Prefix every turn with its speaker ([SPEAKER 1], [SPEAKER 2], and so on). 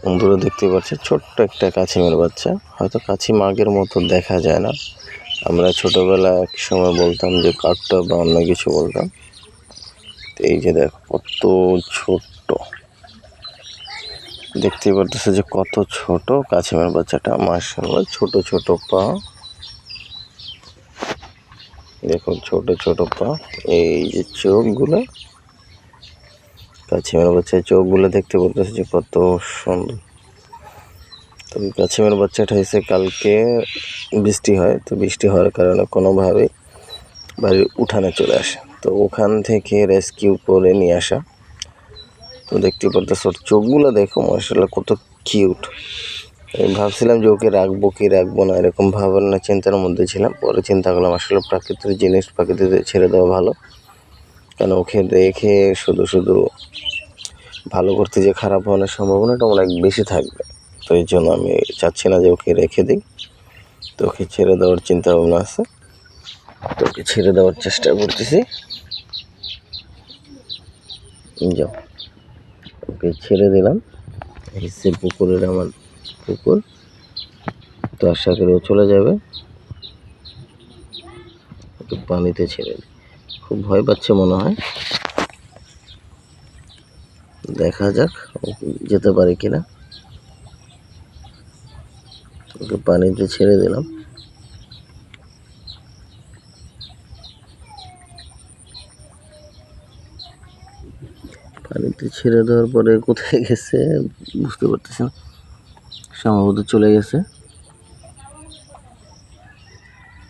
[SPEAKER 1] বন্ধুরা দেখতে পাচ্ছে ছোট্ট একটা কাছিমের বাচ্চা। হয়তো কাছি মাগের মতো দেখা যায় না। আমরা ছোটবেলায় এক সময় বলতাম যে কাকটা বা অন্য কিছু বলতাম। এই যে দেখো কত ছোট্ট, দেখতে পারতেছে যে কত ছোট কাছিমের বাচ্চাটা। মাশাআল্লাহ, ছোট ছোট পা, দেখো ছোট ছোট পা। এই যে চোখগুলো, কাছিমের বাচ্চার চোখগুলো দেখতে পারতেছে যে কত সুন্দর। তো কাছিমের বাচ্চাটা হয়েছে কালকে বৃষ্টি হয়, তো বৃষ্টি হওয়ার কারণে কোনোভাবে বাড়ির উঠানে চলে আসে। তো ওখান থেকে রেস্কিউ করে নিয়ে আসা। তো দেখতে পারতেছ ওর চোখগুলো দেখো, মাশাআল্লাহ কত কিউট। আমি ভাবছিলাম যে ওকে রাখবো কি রাখবো না, এরকম ভাবনা চিন্তার মধ্যে ছিলাম। পরে চিন্তা করলাম আসলে প্রাকৃতিক জিনিস প্রাকৃতিতে ছেড়ে দেওয়া ভালো, কেন ওকে রেখে শুধু শুধু ভালো করতে যে খারাপ হওয়ার সম্ভাবনাটা অনেক বেশি থাকবে। তো এই জন্য আমি চাচ্ছি না যে ওকে রেখে দিই। তো ওকে ছেড়ে দেওয়ার চিন্তা ভাবনা আছে, তো ওকে ছেড়ে দেওয়ার চেষ্টা করতেছি। যাও, ওকে ছেড়ে দিলাম। এই সে পুকুরের আমার পুকুর, তো আশা করি ও চলে যাবে। একটু পানিতে ছেড়ে দিই। খুব ভয় পাচ্ছে মনে হয়, দেখা যাক যেতে পারে কিনা। ওকে পানিতে ছেড়ে দিলাম। পানিতে ছেড়ে দেওয়ার পরে কোথায় গেছে বুঝতে পারতেছি না, সম্ভবত চলে গেছে।